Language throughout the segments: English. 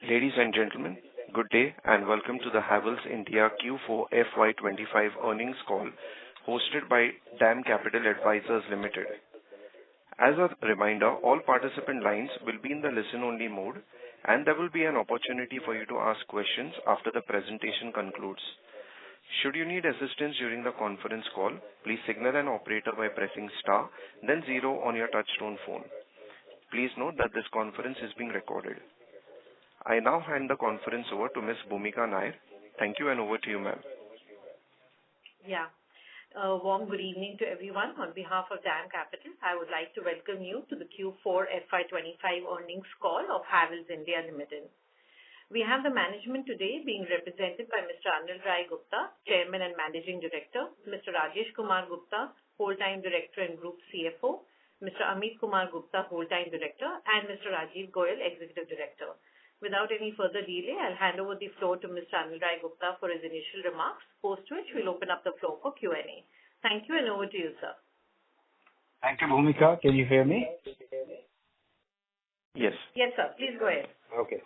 Ladies and gentlemen, good day and welcome to the Havells India Q4 FY25 earnings call hosted by DAM Capital Advisors Limited. As a reminder, all participant lines will be in the listen-only mode and there will be an opportunity for you to ask questions after the presentation concludes. Should you need assistance during the conference call, please signal an operator by pressing star, then 0 on your touchtone phone. Please note that this conference is being recorded. I now hand the conference over to Ms. Bhumika Nair. Thank you and over to you, ma'am. Yeah. Warm good evening to everyone. On behalf of DAM Capital, I would like to welcome you to the Q4 FY25 earnings call of Havells India Limited. We have the management today being represented by Mr. Anil Rai Gupta, Chairman and Managing Director, Mr. Rajesh Kumar Gupta, Whole-Time Director and Group CFO, Mr. Amit Kumar Gupta, Whole-Time Director, and Mr. Rajiv Goyal, Executive Director. Without any further delay, I'll hand over the floor to Mr. Anil Rai Gupta for his initial remarks, post which we'll open up the floor for Q&A. Thank you and over to you, sir. Thank you, Bhumika. Can you hear me? Yes. Yes, sir. Please go ahead. Okay.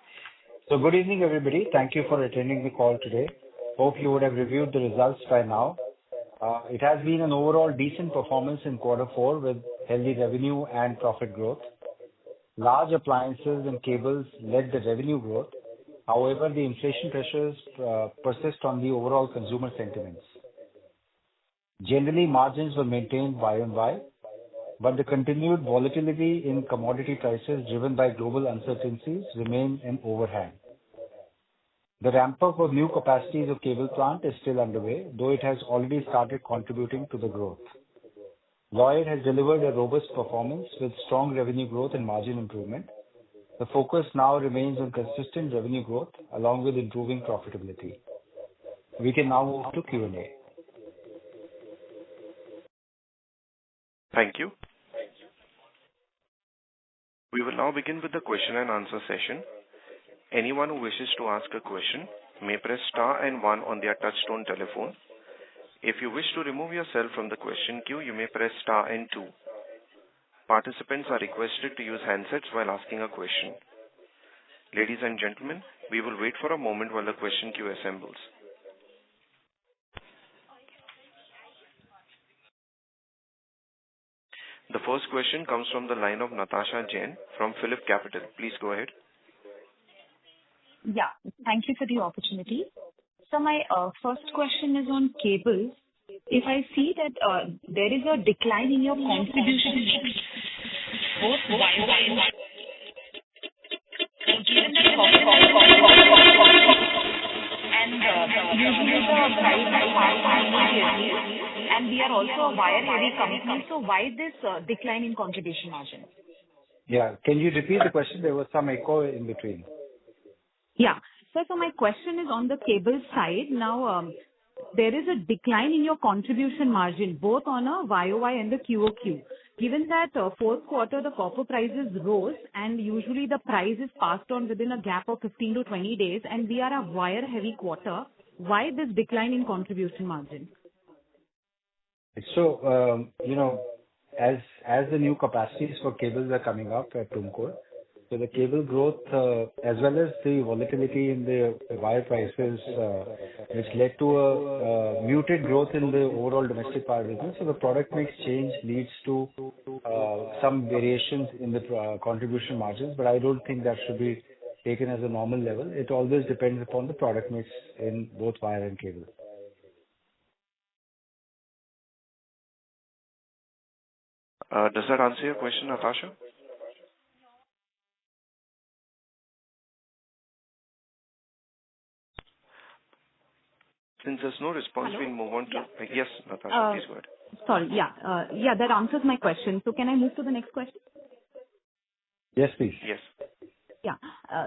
So good evening, everybody. Thank you for attending the call today. Hope you would have reviewed the results by now. It has been an overall decent performance in Q4 with healthy revenue and profit growth. Large appliances and cables led the revenue growth. However, the inflation pressures persist on the overall consumer sentiments. Generally, margins were maintained Y on Y, but the continued volatility in commodity prices driven by global uncertainties remain an overhang. The ramp-up of new capacities of cable plant is still underway, though it has already started contributing to the growth. Lloyd has delivered a robust performance with strong revenue growth and margin improvement. The focus now remains on consistent revenue growth along with improving profitability. We can now move to Q&A. Thank you. We will now begin with the question and answer session. Anyone who wishes to ask a question may press star and 1 on their touchtone telephone. If you wish to remove yourself from the question queue, you may press star and 2. Participants are requested to use handsets while asking a question. Ladies and gentlemen, we will wait for a moment while the question queue assembles. The first question comes from the line of Natasha Jain from Phillip Capital. Please go ahead. Yeah, thank you for the opportunity. So my first question is on cables. If I see that there is a decline in your contribution mix, both Y and usually the price is passed on immediately, and we are also a wire-heavy company. So why this decline in contribution margin? Yeah, can you repeat the question? There was some echo in between. Yeah. So my question is on the cable side. Now, there is a decline in your contribution margin, both on a YOY and the QOQ. Given that fourth quarter, the copper prices rose and usually the price is passed on within a gap of 15 to 20 days and we are a wire-heavy quarter, why this decline in contribution margin? So, as the new capacities for cables are coming up at Tumkur, so the cable growth, as well as the volatility in the wire prices, which led to a muted growth in the overall domestic power business. So the product mix change leads to some variations in the contribution margins, but I don't think that should be taken as a normal level. It always depends upon the product mix in both wire and cable. Does that answer your question, Natasha? Since there's no response, we'll move on to... Yeah. Yes, Natasha, please go ahead. Sorry, yeah, that answers my question. So can I move to the next question? Yes, please. Yes. Yeah.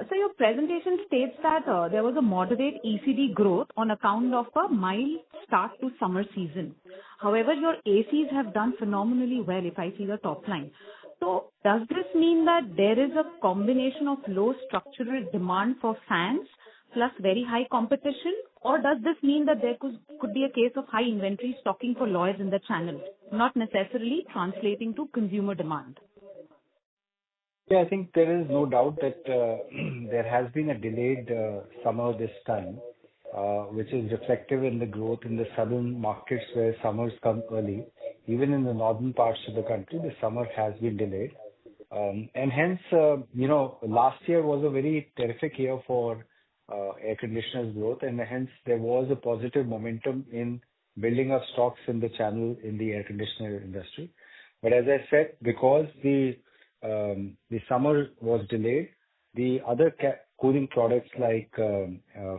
So your presentation states that there was a moderate ECD growth on account of a mild start to summer season. However, your ACs have done phenomenally well if I see the top line. So does this mean that there is a combination of low structural demand for fans plus very high competition? Or does this mean that there could be a case of high inventory stocking for Lloyds in the channel, not necessarily translating to consumer demand? Yeah, I think there is no doubt that there has been a delayed summer this time, which is reflective in the growth in the southern markets where summers come early. Even in the northern parts of the country, the summer has been delayed. And hence, last year was a very terrific year for air conditioners growth, and hence there was a positive momentum in building up stocks in the channel in the air conditioner industry. But as I said, because the summer was delayed, the other cooling products like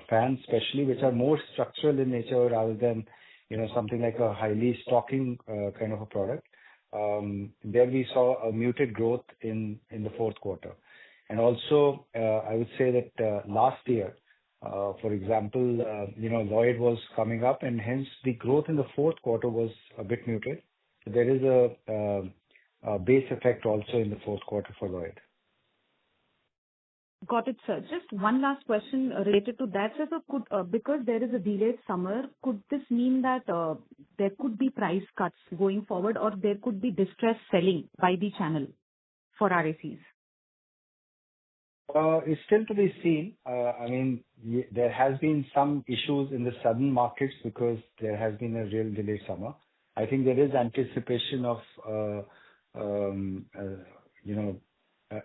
fans especially, which are more structural in nature rather than, something like a highly stocking kind of a product, there we saw a muted growth in the fourth quarter. And also, I would say that last year, for example, Lloyd was coming up, and hence the growth in the fourth quarter was a bit muted. So there is a base effect also in the fourth quarter for Lloyd. Got it, sir. Just one last question related to that. Sir, so because there is a delayed summer, could this mean that there could be price cuts going forward, or there could be distress selling by the channel for RACs? It's still to be seen. There has been some issues in the southern markets because there has been a real delayed summer. I think there is anticipation of,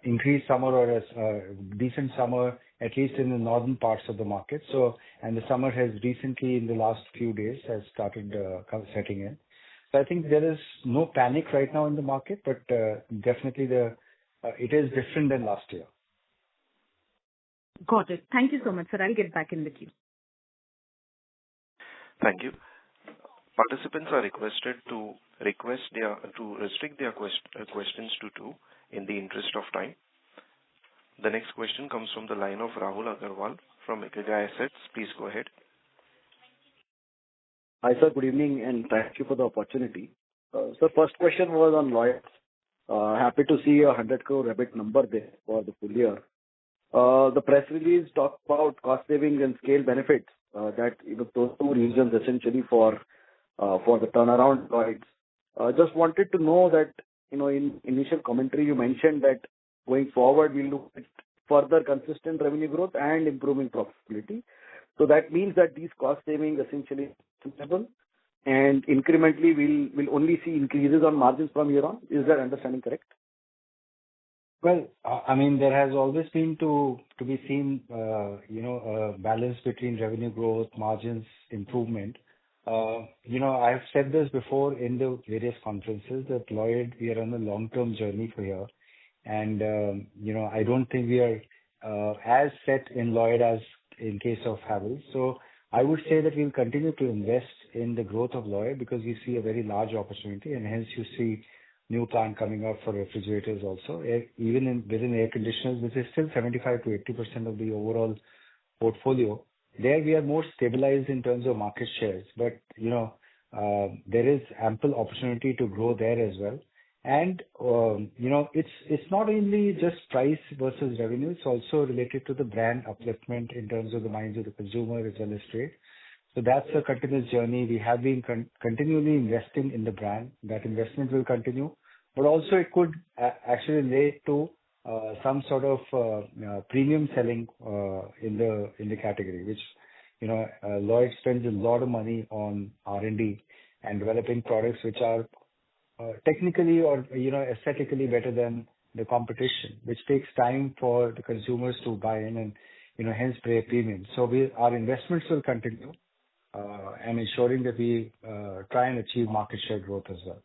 increased summer or a decent summer, at least in the northern parts of the market. And the summer has recently, in the last few days, has started setting in. So I think there is no panic right now in the market, but definitely it is different than last year. Got it. Thank you so much, sir. I'll get back in the queue. Thank you. Participants are requested to restrict their questions to two in the interest of time. The next question comes from the line of Rahul Agarwal from Ikigai Assets. Please go ahead. Hi, sir. Good evening, and thank you for the opportunity. So first question was on Lloyd. Happy to see a 100 crore EBIT number there for the full year. The press release talked about cost savings and scale benefits, that those two reasons essentially for the turnaround Lloyd. Just wanted to know that, in initial commentary, you mentioned that going forward, we'll look at further consistent revenue growth and improving profitability. So that means that these cost savings essentially sustainable, and incrementally we'll only see increases on margins from here on. Is that understanding correct? Well, there has always been to be seen, a balance between revenue growth, margins, improvement. I've said this before in the various conferences that Lloyd, we are on a long-term journey for here. And, I don't think we are as set in Lloyd as in case of Havells. So I would say that we'll continue to invest in the growth of Lloyd because we see a very large opportunity, and hence you see new plant coming up for refrigerators also, even within air conditioners, which is still 75 to 80% of the overall portfolio. There we are more stabilized in terms of market shares, but there is ample opportunity to grow there as well. And it's not only just price versus revenue; it's also related to the brand upliftment in terms of the minds of the consumer as well as trade. So that's a continuous journey. We have been continually investing in the brand. That investment will continue, but also it could actually lead to some sort of premium selling in the category, which Lloyd spends a lot of money on R&D and developing products which are technically or aesthetically better than the competition, which takes time for the consumers to buy in and hence pay a premium. So our investments will continue and ensuring that we try and achieve market share growth as well.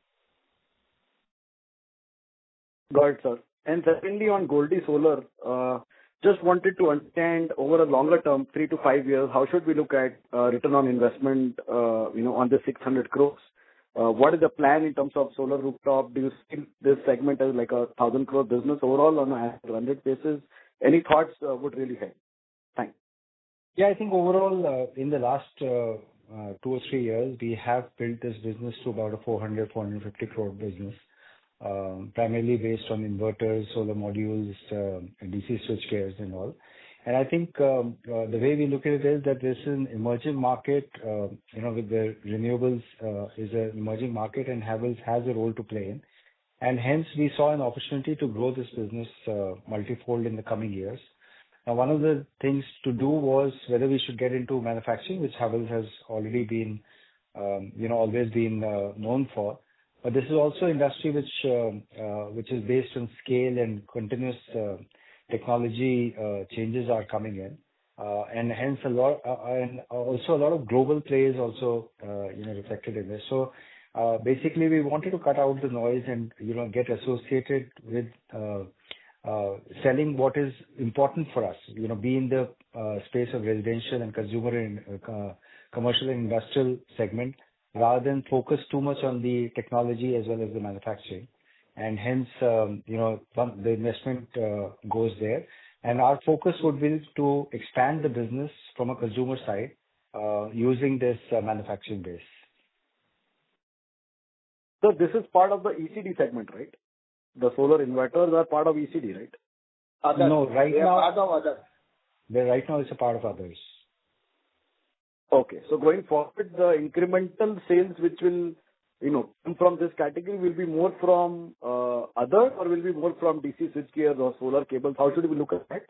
Got it, sir. And secondly, on Goldi Solar, just wanted to understand over a longer term, 3 to 5 years, how should we look at return on investment, on the 600 crores? What is the plan in terms of solar rooftop? Do you see this segment as like a 1,000 crore business overall on a 100 basis? Any thoughts would really help. Thanks. Yeah, I think overall, in the last 2 or 3 years, we have built this business to about a 450 crore business, primarily based on inverters, solar modules, DC switchgears and all. And I think the way we look at it is that this is an emerging market, with the renewables is an emerging market, and Havells has a role to play in. and hence we saw an opportunity to grow this business multifold in the coming years. Now, one of the things to do was whether we should get into manufacturing, which Havells has already been, always been known for. But this is also industry which is based on scale and continuous technology changes are coming in, and hence and also a lot of global players also reflected in this. So basically, we wanted to cut out the noise and get associated with selling what is important for us. Be in the space of residential and consumer and commercial and industrial segment, rather than focus too much on the technology as well as the manufacturing. And hence, the investment goes there. And our focus would be to expand the business from a consumer side using this manufacturing base. So this is part of the ECD segment, right? The solar inverters are part of ECD, right? Others. No, right now. Part of others. Right now it's a part of others. Okay. So going forward, the incremental sales which will, come from this category will be more from other, or will be more from DC switchgear or solar cables? How should we look at that?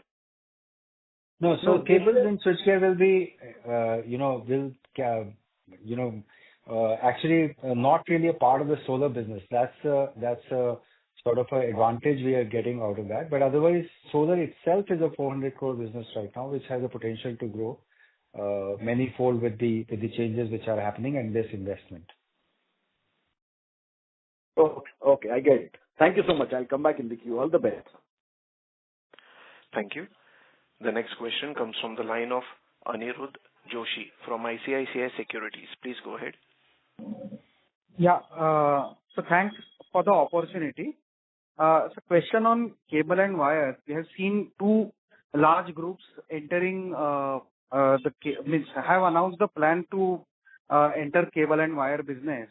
No, so cables and switchgear will be, actually not really a part of the solar business. That's a sort of an advantage we are getting out of that. But otherwise, solar itself is a 400 crore business right now, which has the potential to grow manyfold with the changes which are happening and this investment. Okay, I get it. Thank you so much. I'll come back in the queue. All the best. Thank you. The next question comes from the line of Anirudh Joshi from ICICI Securities. Please go ahead. Yeah. So thanks for the opportunity. So question on cable and wire. We have seen two large groups entering have announced the plan to enter cable and wire business.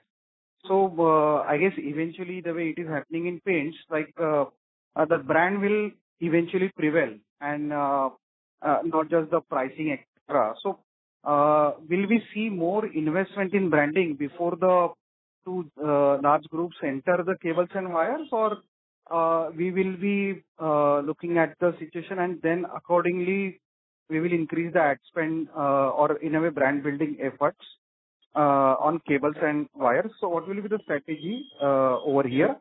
So I guess eventually the way it is happening in paints, like the brand will eventually prevail and not just the pricing, etc. So will we see more investment in branding before the two large groups enter the cables and wires, or we will be looking at the situation and then accordingly we will increase the ad spend or in a way brand building efforts on cables and wires? So what will be the strategy over here?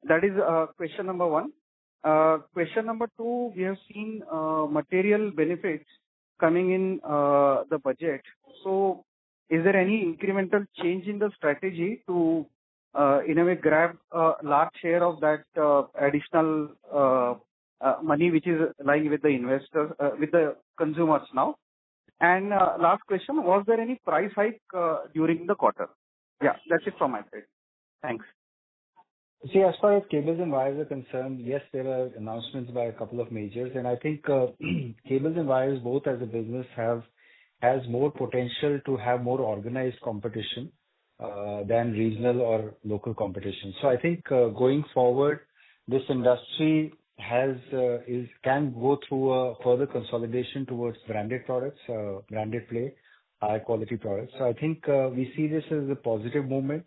That is question number one. Question number two, we have seen material benefits coming in the budget. So is there any incremental change in the strategy to in a way grab a large share of that additional money which is lying with the investors, with the consumers now? And last question, was there any price hike during the quarter? Yeah, that's it from my side. Thanks. See, as far as cables and wires are concerned, yes, there are announcements by a couple of majors, and I think cables and wires, both as a business, has more potential to have more organized competition than regional or local competition. So I think going forward, this industry can go through a further consolidation towards branded products, branded play, high quality products. So I think we see this as a positive movement.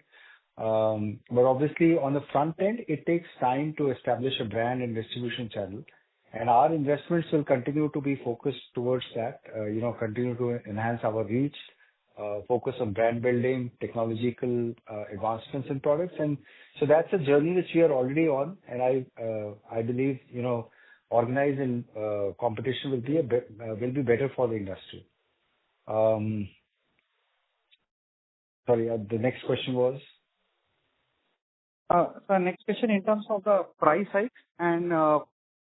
But obviously on the front end, it takes time to establish a brand and distribution channel. And our investments will continue to be focused towards that, continue to enhance our reach, focus on brand building, technological advancements in products. And so that's a journey which we are already on. And I believe, organized and competition will be better for the industry. Sorry, the next question was? So next question in terms of the price hikes and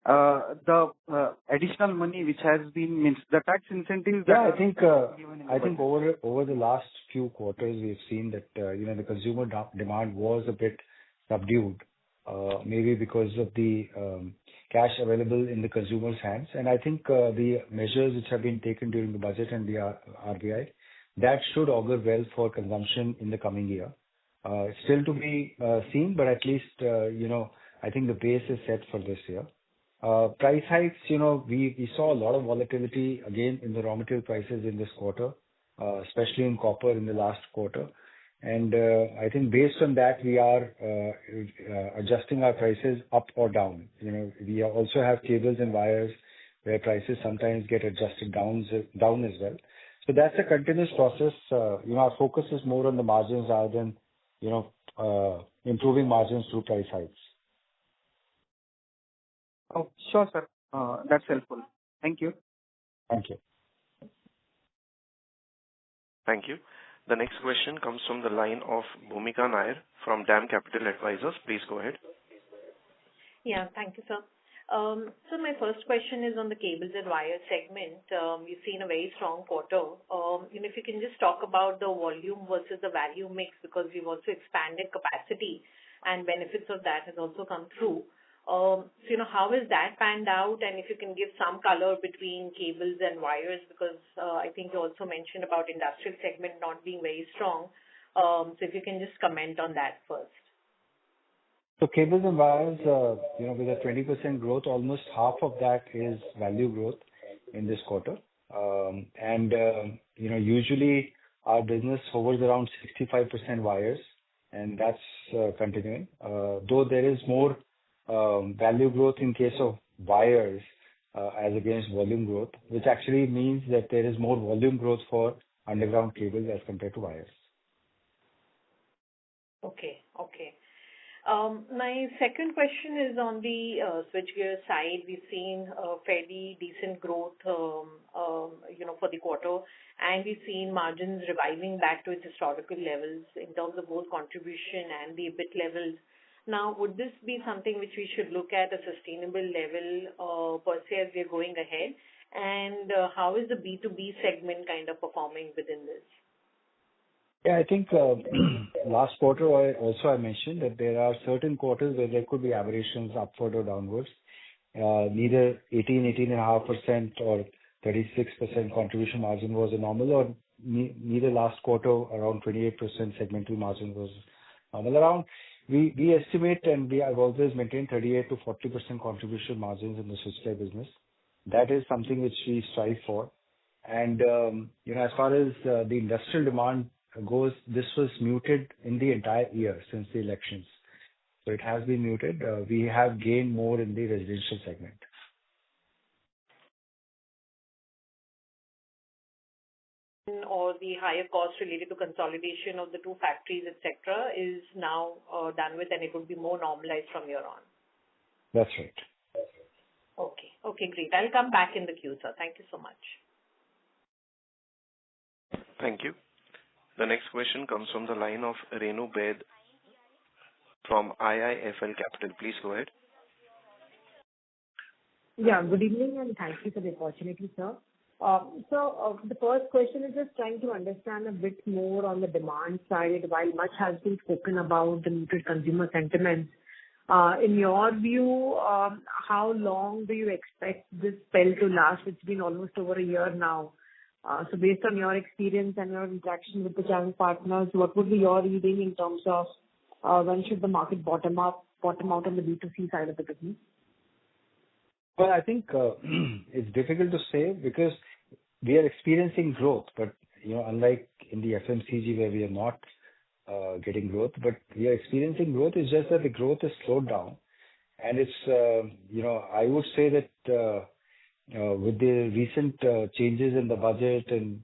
the additional money which has been the tax incentives. Yeah, I think over the last few quarters we've seen that the consumer demand was a bit subdued, maybe because of the cash available in the consumer's hands. And I think the measures which have been taken during the budget and the RBI, that should augur well for consumption in the coming year. Still to be seen, but at least, I think the base is set for this year. Price hikes, we saw a lot of volatility again in the raw material prices in this quarter, especially in copper in the last quarter. And I think based on that, we are adjusting our prices up or down. We also have cables and wires where prices sometimes get adjusted down as well. So that's a continuous process. Our focus is more on the margins rather than, improving margins through price hikes. Oh, sure, sir. That's helpful. Thank you. Thank you. Thank you. The next question comes from the line of Bhumika Nair from DAM Capital Advisors. Please go ahead. Yeah, thank you, sir. So my first question is on the cables and wires segment. You've seen a very strong quarter. If you can just talk about the volume versus the value mix, because we've also expanded capacity and benefits of that has also come through. So, how is that panned out? And if you can give some color between cables and wires, because I think you also mentioned about industrial segment not being very strong. So if you can just comment on that first. So cables and wires, with a 20% growth, almost half of that is value growth in this quarter. Usually our business hovers around 65% wires, and that's continuing. Though there is more value growth in case of wires as against volume growth, which actually means that there is more volume growth for underground cables as compared to wires. Okay. My second question is on the switchgear side. We've seen a fairly decent growth, for the quarter, and we've seen margins reviving back to its historical levels in terms of both contribution and the EBIT levels. Now, would this be something which we should look at a sustainable level per se as we're going ahead? And how is the B2B segment kind of performing within this? Yeah, I think last quarter I mentioned that there are certain quarters where there could be aberrations upward or downwards. Neither 18.5% or 36% contribution margin was a normal, or neither last quarter around 28% segmental margin was normal. We estimate, and we have always maintained 38 to 40% contribution margins in the switchgear business. That is something which we strive for. And, as far as the industrial demand goes, this was muted in the entire year since the elections. So it has been muted. We have gained more in the residential segment. Or the higher cost related to consolidation of the two factories, etc., is now done with, and it will be more normalized from here on. That's right. Okay, great. I'll come back in the queue, sir. Thank you so much. Thank you. The next question comes from the line of Renu Baid from IIFL Capital. Please go ahead. Yeah, good evening and thank you for the opportunity, sir. So the first question is just trying to understand a bit more on the demand side. While much has been spoken about the muted consumer sentiment, in your view, how long do you expect this spell to last? It's been almost over a year now. So based on your experience and your interaction with the channel partners, what would be your reading in terms of when should the market bottom out on the B2C side of the business? Well, I think it's difficult to say because we are experiencing growth, but unlike in the FMCG where we are not getting growth, but we are experiencing growth. It's just that the growth has slowed down, and it's I would say that with the recent changes in the budget and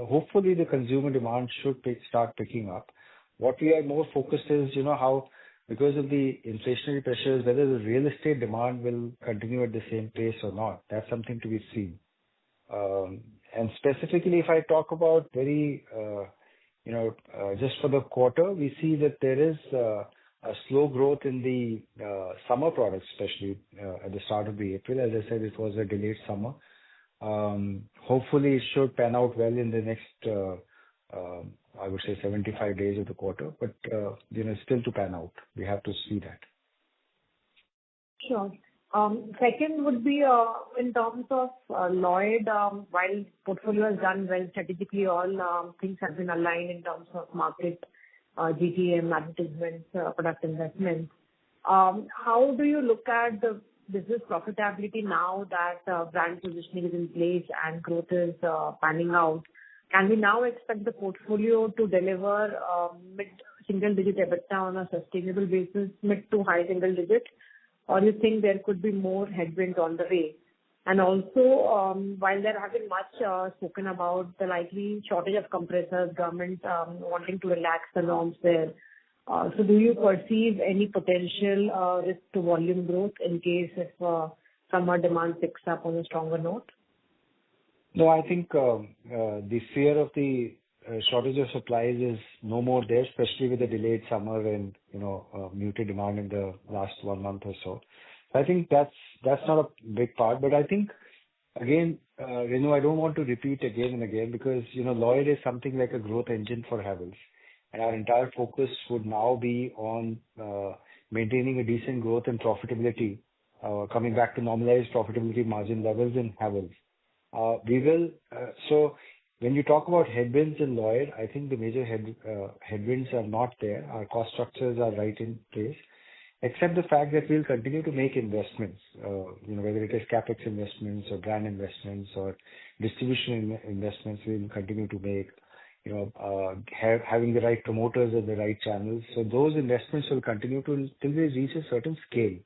hopefully the consumer demand should start picking up. What we are more focused is how, because of the inflationary pressures, whether the real estate demand will continue at the same pace or not. That's something to be seen. And specifically, if I talk about very, just for the quarter, we see that there is a slow growth in the summer products, especially at the start of the April. As I said, it was a delayed summer. Hopefully, it should pan out well in the next I would say 75 days of the quarter, but still to pan out. We have to see that. Sure. Second would be in terms of Lloyd, while portfolio has done well strategically, all things have been aligned in terms of market, GTM, advertisements, product investments. How do you look at the business profitability now that brand positioning is in place and growth is panning out? Can we now expect the portfolio to deliver mid-single-digit EBITDA on a sustainable basis, mid to high single digit? Or you think there could be more headwinds on the way? And also, while there have been much spoken about the likely shortage of compressors, government wanting to relax the norms there. So do you perceive any potential risk to volume growth in case if summer demand picks up on a stronger note? No, I think the fear of the shortage of supplies is no more there, especially with the delayed summer and muted demand in the last 1 month or so. I think that's not a big part. But I think again, Renu, I don't want to repeat again and again because Lloyd is something like a growth engine for Havells, and our entire focus would now be on maintaining a decent growth and profitability, coming back to normalized profitability margin levels in Havells. So when you talk about headwinds in Lloyd, I think the major headwinds are not there. Our cost structures are right in place, except the fact that we'll continue to make investments, whether it is CapEx investments or brand investments or distribution investments, we'll continue to make, having the right promoters and the right channels. So those investments will continue till they reach a certain scale.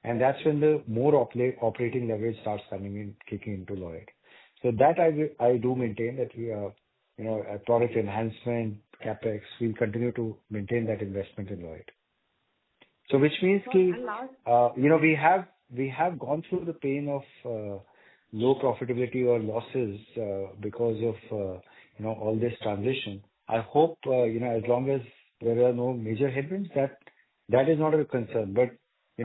And that's when the more operating leverage starts kicking into Lloyd. So that I do maintain that we are, product enhancement, CapEx, we'll continue to maintain that investment in Lloyd. So which means we have gone through the pain of low profitability or losses because of all this transition. I hope as long as there are no major headwinds, that is not a concern. But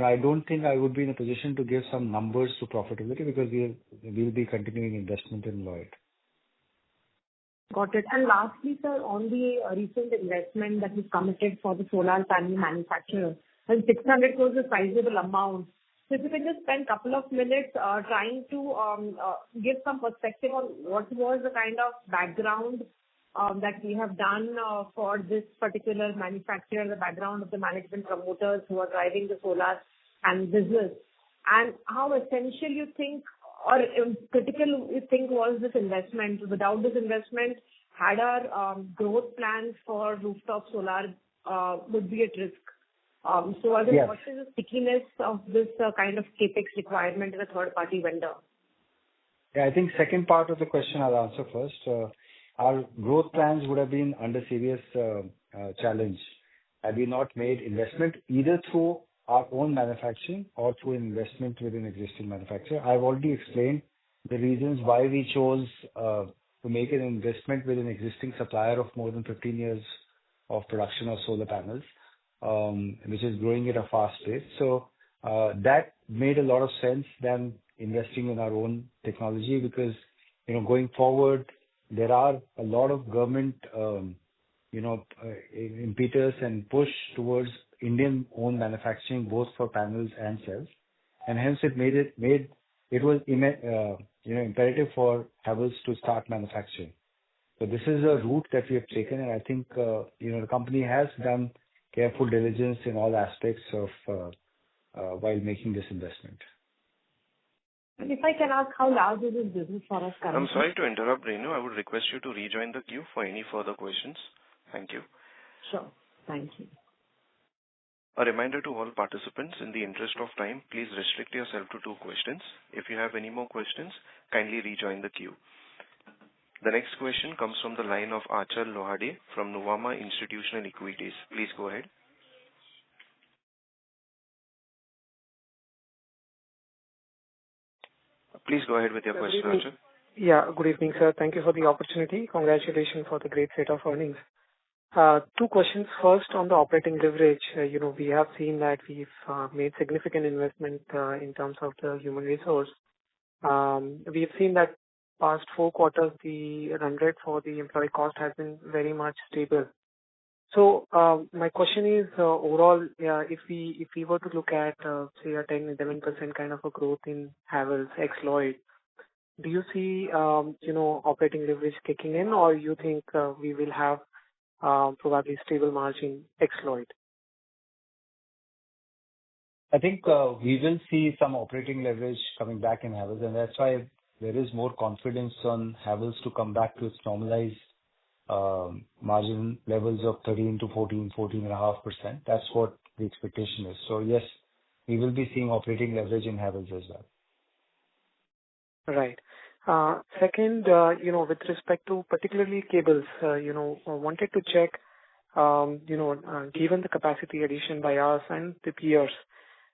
I don't think I would be in a position to give some numbers to profitability because we'll be continuing investment in Lloyd. Got it. And lastly, sir, on the recent investment that was committed for the solar panel manufacturer, and 600 crores is a sizable amount. So if you can just spend a couple of minutes trying to give some perspective on what was the kind of background that we have done for this particular manufacturer, the background of the management promoters who are driving the solar and business, and how essential you think or critical you think was this investment. Without this investment, had our growth plans for rooftop solar would be at risk. So I think what is the stickiness of this kind of capex requirement in a third-party vendor? Yeah, I think second part of the question I'll answer first. Our growth plans would have been under serious challenge had we not made investment either through our own manufacturing or through investment with an existing manufacturer. I've already explained the reasons why we chose to make an investment with an existing supplier of more than 15 years of production of solar panels, which is growing at a fast pace. So that made a lot of sense than investing in our own technology because, going forward, there are a lot of government, impetus and push towards Indian-owned manufacturing, both for panels and cells. And hence it was imperative for Havells to start manufacturing. So this is a route that we have taken, and I think, the company has done careful diligence in all aspects of while making this investment. And if I can ask, how large is this business for us currently? I'm sorry to interrupt, Renu. I would request you to rejoin the queue for any further questions. Thank you. Sure. Thank you. A reminder to all participants, in the interest of time, please restrict yourself to 2 questions. If you have any more questions, kindly rejoin the queue. The next question comes from the line of Achal Lohade from Nuvama Institutional Equities. Please go ahead. Please go ahead with your question, Achal. Yeah, good evening, sir. Thank you for the opportunity. Congratulations for the great set of earnings. 2 questions. First, on the operating leverage, we have seen that we've made significant investment in terms of the human resource. We've seen that past 4 quarters, the run rate for the employee cost has been very much stable. So my question is, overall, if we were to look at, say, a 10-11% kind of a growth in Havells ex Lloyd, do you see, operating leverage kicking in, or you think we will have probably stable margin ex Lloyd? I think we will see some operating leverage coming back in Havells, and that's why there is more confidence on Havells to come back to its normalized margin levels of 13 to 14.5%. That's what the expectation is. So yes, we will be seeing operating leverage in Havells as well. Right. Second, with respect to particularly cables, wanted to check, given the capacity addition by us and the peers.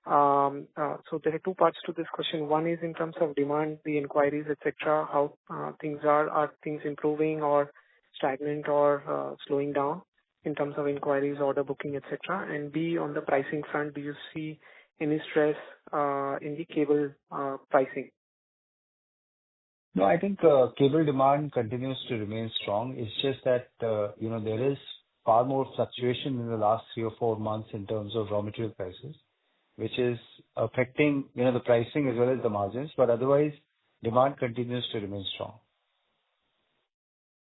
So there are two parts to this question. One is in terms of demand, the inquiries, etc., how things are. Are things improving or stagnant or slowing down in terms of inquiries, order booking, etc.? And B, on the pricing front, do you see any stress in the cable pricing? No, I think cable demand continues to remain strong. It's just that, there is far more fluctuation in the last 3 or 4 months in terms of raw material prices, which is affecting, the pricing as well as the margins. But otherwise, demand continues to remain strong.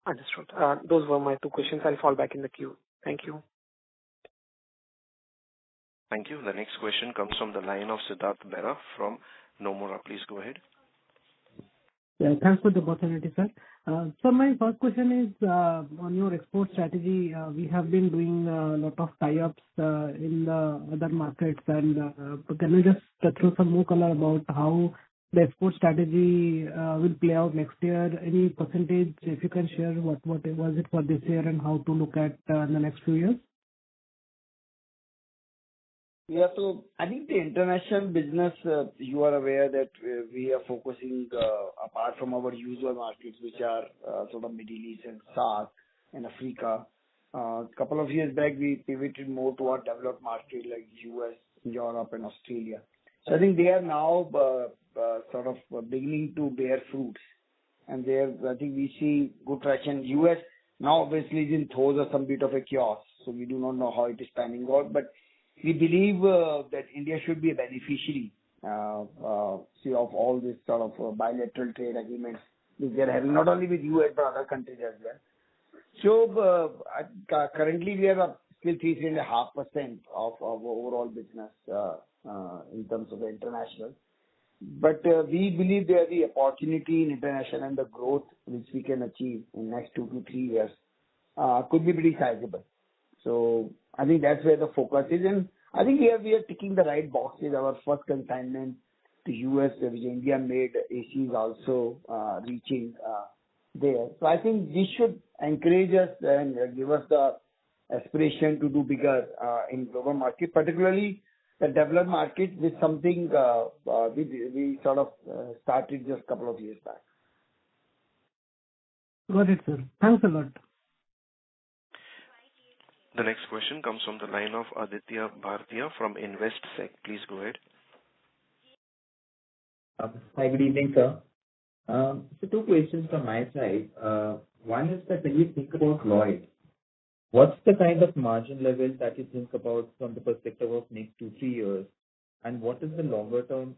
Understood. Those were my two questions. I'll fall back in the queue. Thank you. Thank you. The next question comes from the line of Siddharth Bera from Nomura. Please go ahead. Yeah, thanks for the opportunity, sir. So my first question is on your export strategy. We have been doing a lot of tie-ups in the other markets, and can you just throw some more color about how the export strategy will play out next year? Any percentage, if you can share, what was it for this year and how to look at in the next few years? Yeah, so I think the international business, you are aware that we are focusing apart from our usual markets, which are sort of Middle East and SAARC and Africa. A couple of years back, we pivoted more toward developed markets like US, Europe, and Australia. So I think they are now sort of beginning to bear fruits. And there, I think we see good traction. US now obviously is in throes of some bit of a chaos, so we do not know how it is panning out. But we believe that India should be a beneficiary of all this sort of bilateral trade agreements which they are having, not only with US but other countries as well. So currently we are still 3.5% of our overall business in terms of the international. But we believe there is the opportunity in international and the growth which we can achieve in the next 2 to 3 years could be pretty sizable. So I think that's where the focus is. And I think we are ticking the right boxes. Our first consignment to US, which India made, AC is also reaching there. So I think this should encourage us and give us the aspiration to do bigger in global market, particularly the developed market, with something we sort of started just a couple of years back. Got it, sir. Thanks a lot. The next question comes from the line of Aditya Bhartia from Investec. Please go ahead. Hi, good evening, sir. So 2 questions from my side. One is that when you think about Lloyd, what's the kind of margin level that you think about from the perspective of next 2-3 years? And what is the longer term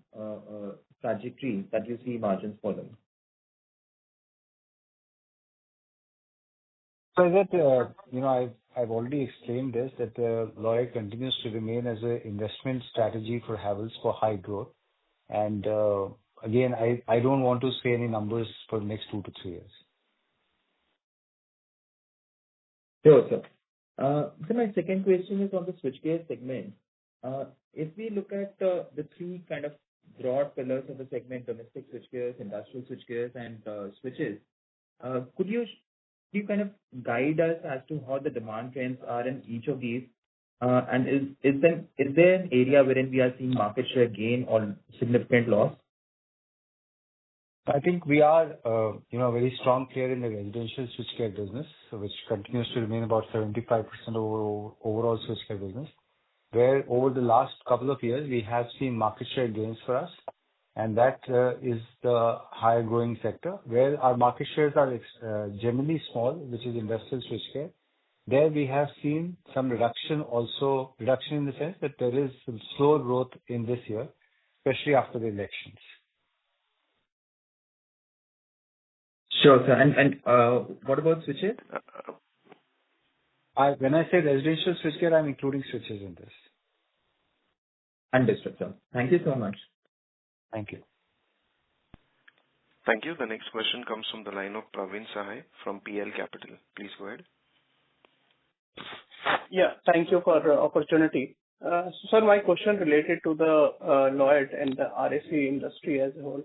trajectory that you see margins following? So that, I've already explained this, that Lloyd continues to remain as an investment strategy for Havells for high growth. And again, I don't want to say any numbers for the next 2 to 3 years. Sure, sir. So my second question is on the switchgear segment. If we look at the 3 kind of broad pillars of the segment, domestic switchgears, industrial switchgears, and switches, could you kind of guide us as to how the demand trends are in each of these? And is there an area wherein we are seeing market share gain or significant loss? I think we are, a very strong player in the residential switchgear business, which continues to remain about 75% of overall switchgear business, where over the last couple of years, we have seen market share gains for us. And that is the higher growing sector, where our market shares are generally small, which is industrial switchgear. There we have seen some reduction in the sense that there is some slow growth in this year, especially after the elections. Sure, sir. And what about switches? When I say residential switchgear, I'm including switches in this. Understood, sir. Thank you so much. Thank you. Thank you. The next question comes from the line of Praveen Sahay from PL Capital. Please go ahead. Yeah, thank you for the opportunity. Sir, my question related to the Lloyd and the RAC industry as a whole.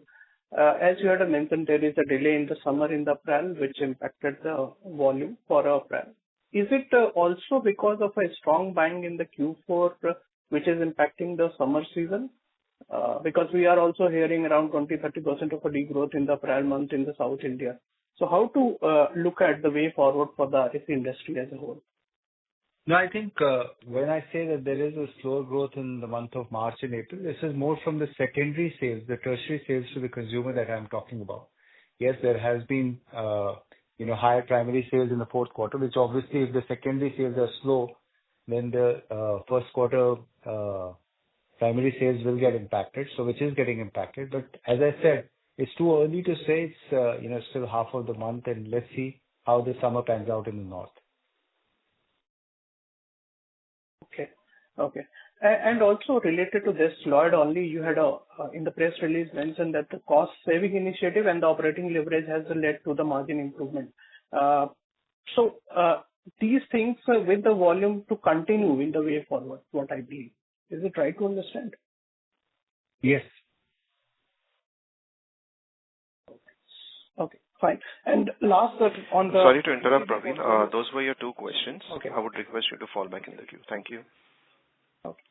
As you had mentioned, there is a delay in the summer in the apparel, which impacted the volume for our apparel. Is it also because of a strong buying in the Q4, which is impacting the summer season? Because we are also hearing around 20-30% of a degrowth in the apparel month in the South India. So how to look at the way forward for the RAC industry as a whole? No, I think when I say that there is a slower growth in the month of March and April, this is more from the secondary sales, the tertiary sales to the consumer that I'm talking about. Yes, there has been higher primary sales in the fourth quarter, which obviously if the secondary sales are slow, then the first quarter primary sales will get impacted, so which is getting impacted. But as I said, it's too early to say. It's still half of the month, and let's see how the summer pans out in the north. Okay. And also related to this, Lloyd, only you had in the press release mentioned that the cost saving initiative and the operating leverage has led to the margin improvement. So these things with the volume to continue in the way forward, what I believe. Is it right to understand? Yes. Okay, fine. And last on the... Sorry to interrupt, Praveen. Those were your two questions. Okay. I would request you to fall back in the queue. Thank you. Okay.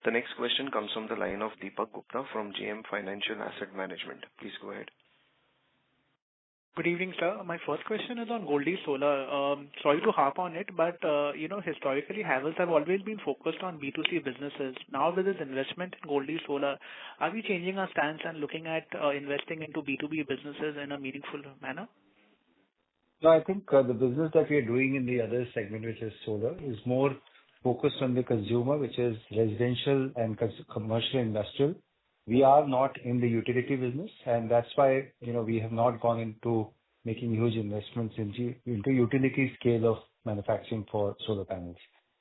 The next question comes from the line of Deepak Gupta from JM Financial Asset Management. Please go ahead. Good evening, sir. My first question is on Goldie Solar. Sorry to harp on it, but historically, Havells have always been focused on B2C businesses. Now, with this investment in Goldie Solar, are we changing our stance and looking at investing into B2B businesses in a meaningful manner? No, I think the business that we are doing in the other segment, which is solar, is more focused on the consumer, which is residential and commercial industrial. We are not in the utility business, and that's why we have not gone into making huge investments into utility scale of manufacturing for solar panels.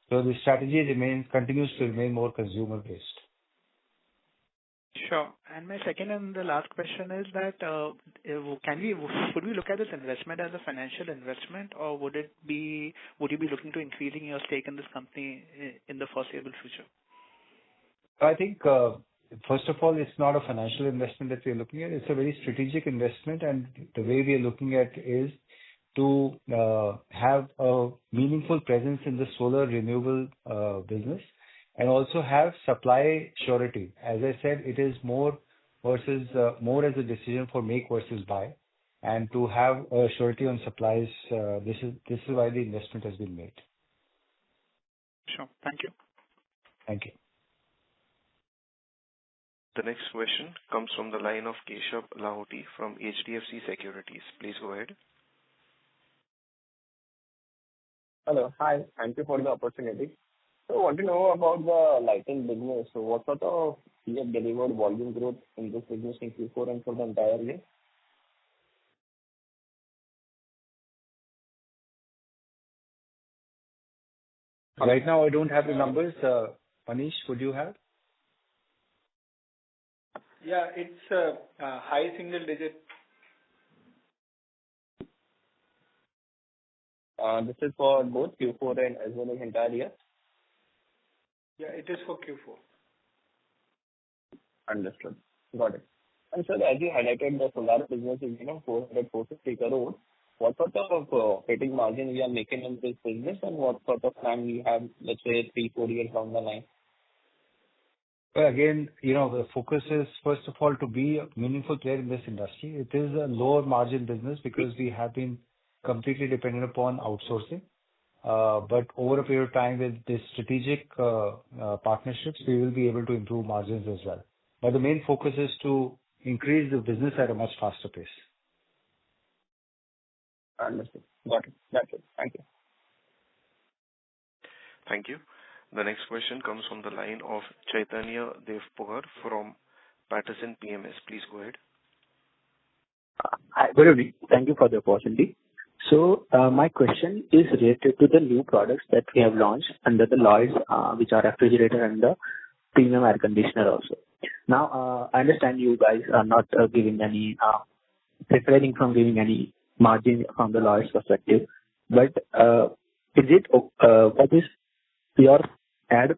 So the strategy continues to remain more consumer based. Sure. And my second and the last question is that should we look at this investment as a financial investment, or would you be looking to increasing your stake in this company in the foreseeable future? I think first of all, it's not a financial investment that we're looking at. It's a very strategic investment, and the way we are looking at is to have a meaningful presence in the solar renewable business and also have supply surety. As I said, it is more as a decision for make versus buy, and to have a surety on supplies. This is why the investment has been made. Sure. Thank you. Thank you. The next question comes from the line of Keshav Lahoti from HDFC Securities. Please go ahead. Hello. Hi. Thank you for the opportunity. So I want to know about the lighting business. So what sort of you have delivered volume growth in this business in Q4 and for the entire year? Right now, I don't have the numbers. Manish, would you have? Yeah, it's a high single digit. This is for both Q4 and as well as entire year? Yeah, it is for Q4. Understood. Got it. And sir, as you highlighted, the solar business is 450 crores. What sort of operating margin we are making in this business, and what sort of plan we have, let's say, 3-4 years down the line? Well, again, the focus is, first of all, to be a meaningful player in this industry. It is a lower margin business because we have been completely dependent upon outsourcing. But over a period of time with this strategic partnerships, we will be able to improve margins as well. But the main focus is to increase the business at a much faster pace. Understood. Got it. That's it. Thank you. Thank you. The next question comes from the line of Chaitanya Devpogar from Patterson PMS. Please go ahead. Hi, good evening. Thank you for the opportunity. So my question is related to the new products that we have launched under the Lloyd's, which are refrigerator and the premium air conditioner also. Now, I understand you guys are not giving any refraining from giving any margin from the lawyer's perspective. But is it what is your ad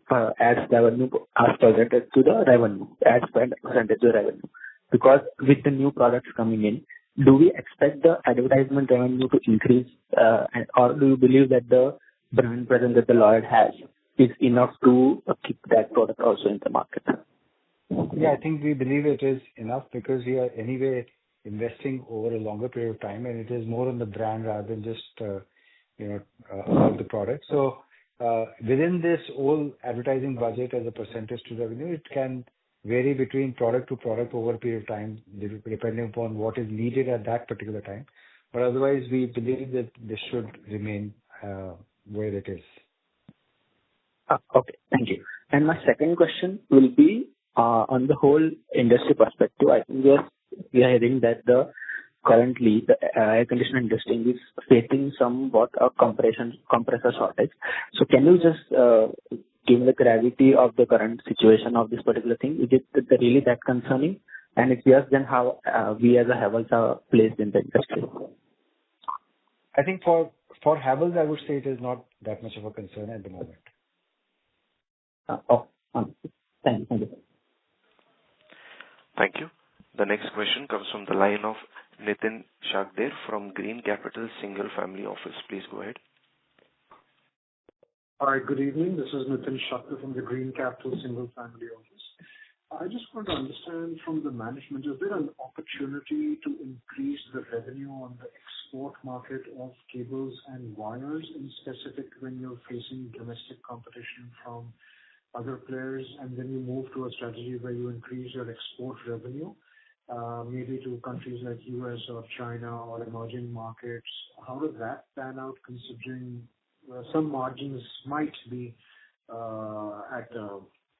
revenue as percentage to the revenue, ad spend percentage to revenue? Because with the new products coming in, do we expect the advertisement revenue to increase, or do you believe that the brand presence that the lawyer has is enough to keep that product also in the market? Yeah, I think we believe it is enough because we are anyway investing over a longer period of time, and it is more on the brand rather than just about the product. So within this whole advertising budget as a percentage to revenue, it can vary between product to product over a period of time, depending upon what is needed at that particular time. But otherwise, we believe that this should remain where it is. Okay, thank you. And my second question will be on the whole industry perspective. I think we are hearing that currently the air conditioner industry is facing somewhat a compressor shortage. So can you just give the gravity of the current situation of this particular thing? Is it really that concerning? And if yes, then how we as a Havells are placed in the industry? I think for Havells, I would say it is not that much of a concern at the moment. Thank you. Thank you. The next question comes from the line of Nitin Shakdher from Green Capital Single Family Office. Please go ahead. Hi, good evening. This is Nitin Shakdher from the Green Capital Single Family Office. I just want to understand from the management, is there an opportunity to increase the revenue on the export market of cables and wires, in specific when you're facing domestic competition from other players, and then you move to a strategy where you increase your export revenue, maybe to countries like US or China or emerging markets? How does that pan out, considering some margins might be at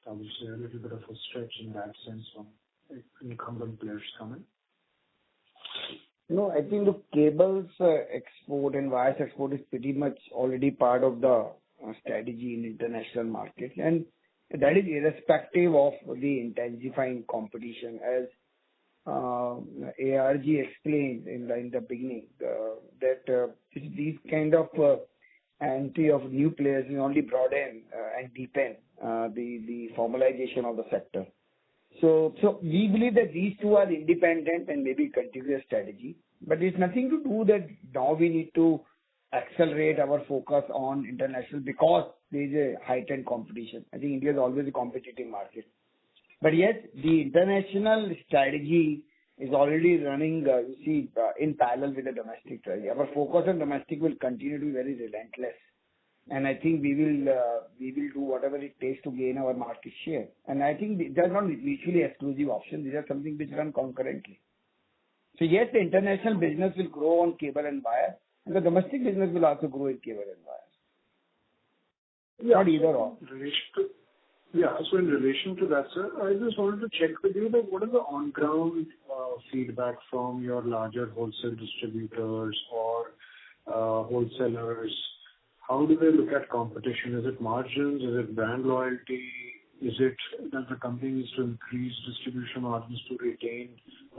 I would say a little bit of a stretch in that sense from incumbent players coming? No, I think the cables export and wires export is pretty much already part of the strategy in international markets, and that is irrespective of the intensifying competition. As ARG explained in the beginning, that these kind of entry of new players will only broaden and deepen the formalization of the sector. So we believe that these two are independent and maybe continuous strategy, but it's nothing to do that now we need to accelerate our focus on international because there is a heightened competition. I think India is always a competitive market. But yet, the international strategy is already running, in parallel with the domestic strategy. Our focus on domestic will continue to be very relentless. And I think we will do whatever it takes to gain our market share. And I think these are not mutually exclusive options. These are something which run concurrently. So yes, the international business will grow on cable and wire, and the domestic business will also grow in cable and wires. Yeah. Not either or. So in relation to that, sir, I just wanted to check with you that what is the on-ground feedback from your larger wholesale distributors or wholesalers? How do they look at competition? Is it margins? Is it brand loyalty? Is it that the company needs to increase distribution margins to retain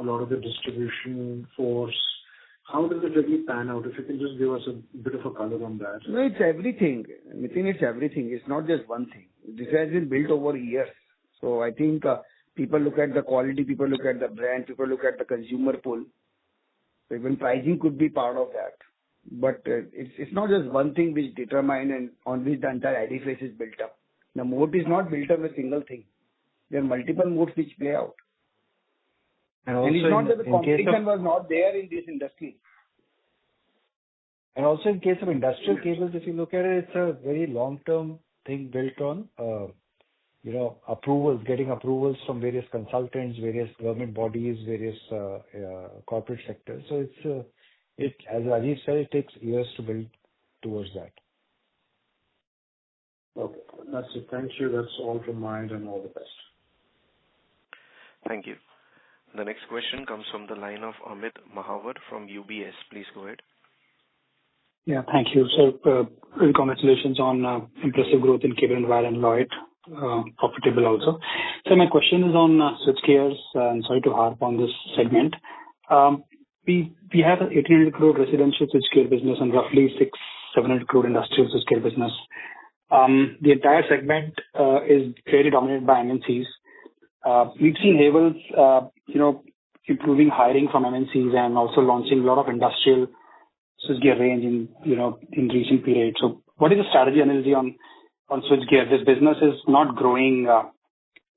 a lot of the distribution force? How does it really pan out? If you can just give us a bit of a color on that. No, it's everything. Nitin, it's everything. It's not just one thing. This has been built over years. So I think people look at the quality, people look at the brand, people look at the consumer pull. So even pricing could be part of that. But it's not just one thing which determines and on which the entire edifice is built up. The moat is not built on a single thing. There are multiple moats which play out. And it's not that the competition was not there in this industry. And also in case of industrial cables, if you look at it, it's a very long-term thing built on, approvals, getting approvals from various consultants, various government bodies, various corporate sectors. So as Rajiv said, it takes years to build towards that. Okay, that's it. Thank you. That's all from my end, and all the best. Thank you. The next question comes from the line of Amit Mahawar from UBS. Please go ahead. Yeah, thank you. So, congratulations on impressive growth in cable and wire and Lloyd, profitable also. So my question is on switchgears, and sorry to harp on this segment. we have an 1,800 crore residential switchgear business and roughly 600-700 crore industrial switchgear business. The entire segment is fairly dominated by MNCs. We've seen Havells, improving hiring from MNCs and also launching a lot of industrial switchgear range in recent periods. So what is the strategy analogy on switchgear? This business is not growing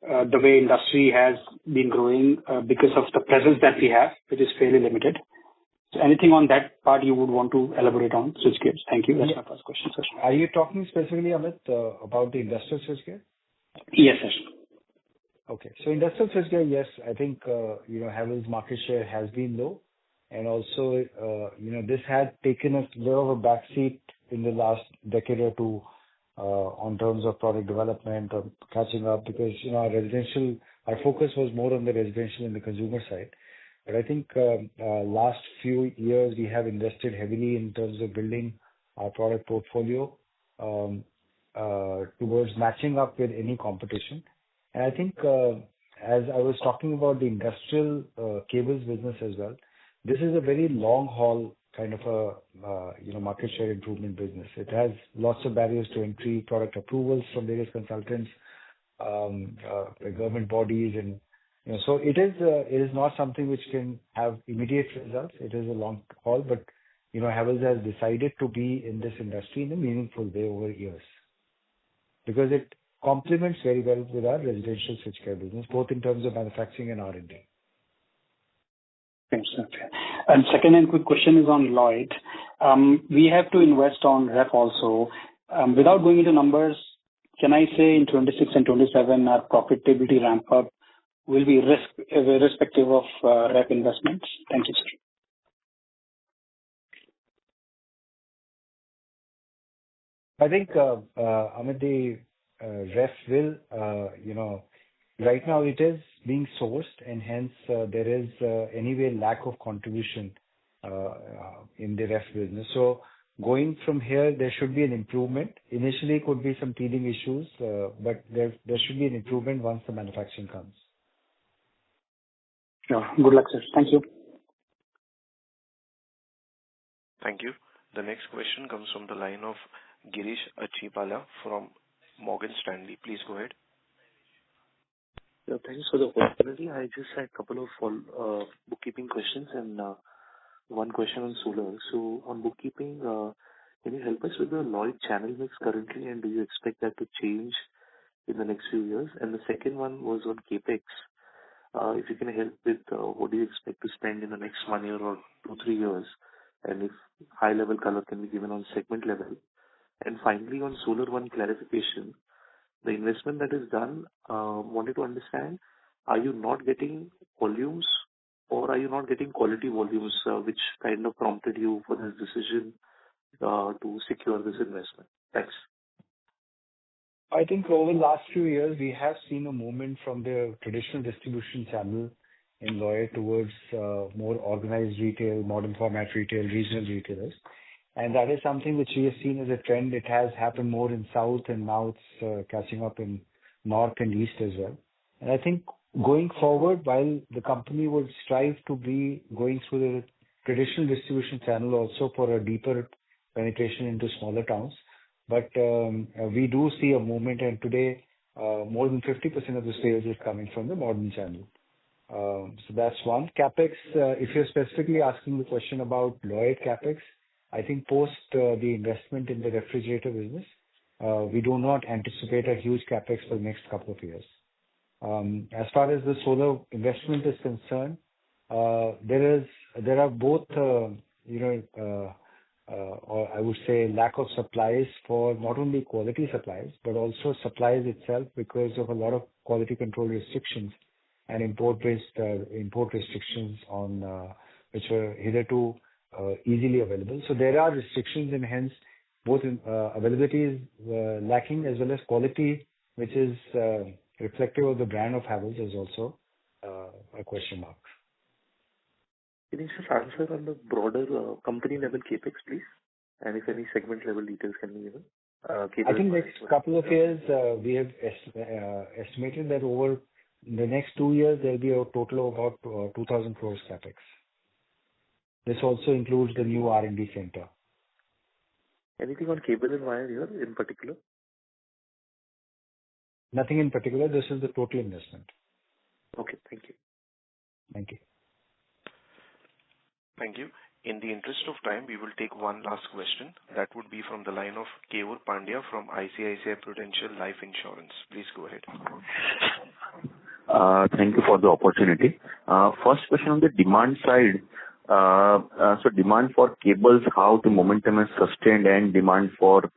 the way industry has been growing because of the presence that we have, which is fairly limited. So anything on that part you would want to elaborate on switchgears? Thank you. That's my first question, sir. Are you talking specifically, Amit, about the industrial switchgear? Yes, sir. Okay. So industrial switchgear, yes, I think, Havells' market share has been low. And also, this had taken a little of a backseat in the last decade or two on terms of product development or catching up because, our focus was more on the residential and the consumer side. But I think last few years we have invested heavily in terms of building our product portfolio towards matching up with any competition. And I think as I was talking about the industrial cables business as well, this is a very long haul kind of a market share improvement business. It has lots of barriers to entry, product approvals from various consultants, government bodies, and so it is not something which can have immediate results. It is a long haul, but Havells has decided to be in this industry in a meaningful way over years because it complements very well with our residential switchgear business, both in terms of manufacturing and R&D. Thanks, sir. And second and quick question is on Lloyd. We have to invest on ref also. Without going into numbers, can I say in 26 and 27 our profitability ramp up will be irrespective of ref investments? Thank you, sir. I think, Amit, the ref will, right now it is being sourced and hence there is anyway lack of contribution in the ref business. So going from here, there should be an improvement. Initially could be some teething issues, but there should be an improvement once the manufacturing comes. Sure. Good luck, sir. Thank you. Thank you. The next question comes from the line of Girish Achipala from Morgan Stanley. Please go ahead. Yeah, thanks for the opportunity. I just had a couple of bookkeeping questions and one question on solar. So on bookkeeping, can you help us with the Lloyd channel mix currently, and do you expect that to change in the next few years? And the second one was on CapEx. If you can help with what do you expect to spend in the next 1 year or 2-3 years, and if high-level color can be given on segment level. And finally, on solar, one clarification. The investment that is done, wanted to understand, are you not getting volumes or are you not getting quality volumes, which kind of prompted you for this decision to secure this investment? Thanks. I think over the last few years, we have seen a movement from the traditional distribution channel in Lloyd towards more organized retail, modern format retail, regional retailers. And that is something which we have seen as a trend. It has happened more in South and now it's catching up in North and East as well. And I think going forward, while the company would strive to be going through the traditional distribution channel also for a deeper penetration into smaller towns, but we do see a movement, and today more than 50% of the sales is coming from the modern channel. So that's one. CapEx, if you're specifically asking the question about Lloyd CapEx, I think post the investment in the refrigerator business, we do not anticipate a huge CapEx for the next couple of years. As far as the solar investment is concerned, there are both, or I would say lack of supplies for not only quality supplies, but also supplies itself because of a lot of quality control restrictions and import restrictions on which were hitherto easily available. So there are restrictions, and hence both availability is lacking as well as quality, which is reflective of the brand of Havells, is also a question mark. Can you just answer on the broader company level CapEx, please? And if any segment level details can be given. I think next couple of years, we have estimated that over the next 2 years, there will be a total of about 2,000 crores CapEx. This also includes the new R&D center. Anything on cable and wire here in particular? Nothing in particular. This is the total investment. Okay, thank you. Thank you. Thank you. In the interest of time, we will take one last question. That would be from the line of Keyur Pandya from ICICI Prudential Life Insurance. Please go ahead. Thank you for the opportunity. First question on the demand side. So demand for cables, how the momentum is sustained, and demand for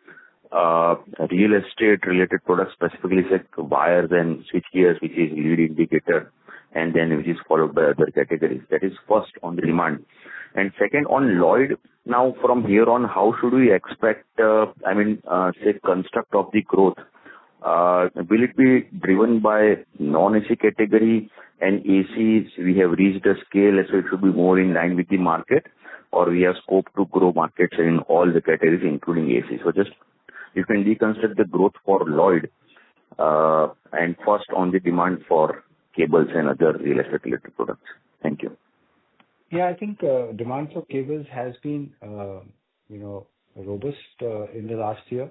real estate related products, specifically like wires and switch gears, which is lead indicator, and then which is followed by other categories. That is first on the demand. And second on Lloyd, now from here on, how should we expect, say construct of the growth? Will it be driven by non-AC category and ACs? We have reached a scale, so it should be more in line with the market, or we have scope to grow markets in all the categories, including AC. So just you can deconstruct the growth for Lloyd, and first on the demand for cables and other real estate related products. Thank you. Yeah, I think demand for cables has been, robust in the last year,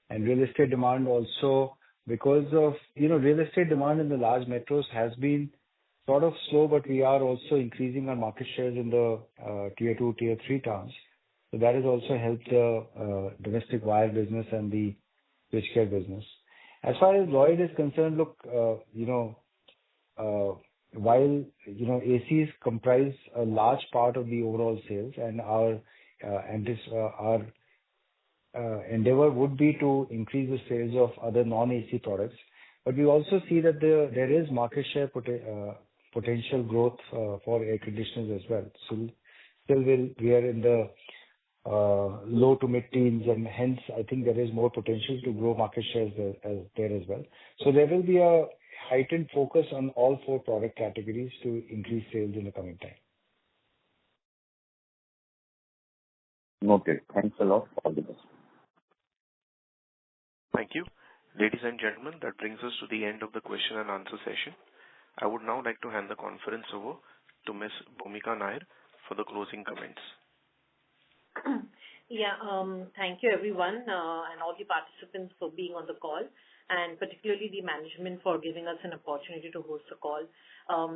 and real estate demand also, because of real estate demand in the large metros has been sort of slow, but we are also increasing our market shares in the tier 2, tier 3 towns. So that has also helped the domestic wire business and the switchgear business. As far as Lloyd is concerned, look, while ACs comprise a large part of the overall sales, and our endeavor would be to increase the sales of other non-AC products, but we also see that there is market share potential growth for air conditioners as well. So still we are in the low to mid-teens, and hence I think there is more potential to grow market shares there as well. So there will be a heightened focus on all 4 product categories to increase sales in the coming time. Okay, thanks a lot. All the best. Thank you. Ladies and gentlemen, that brings us to the end of the question and answer session. I would now like to hand the conference over to Ms. Bhumika Nair for the closing comments. Thank you everyone and all the participants for being on the call, and particularly the management for giving us an opportunity to host the call.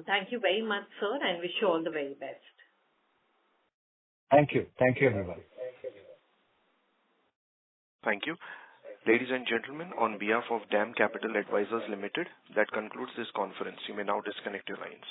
Thank you very much, sir, and wish you all the very best. Thank you. Thank you, everybody. Thank you. Ladies and gentlemen, on behalf of DAM Capital Advisors Limited, that concludes this conference. You may now disconnect your lines.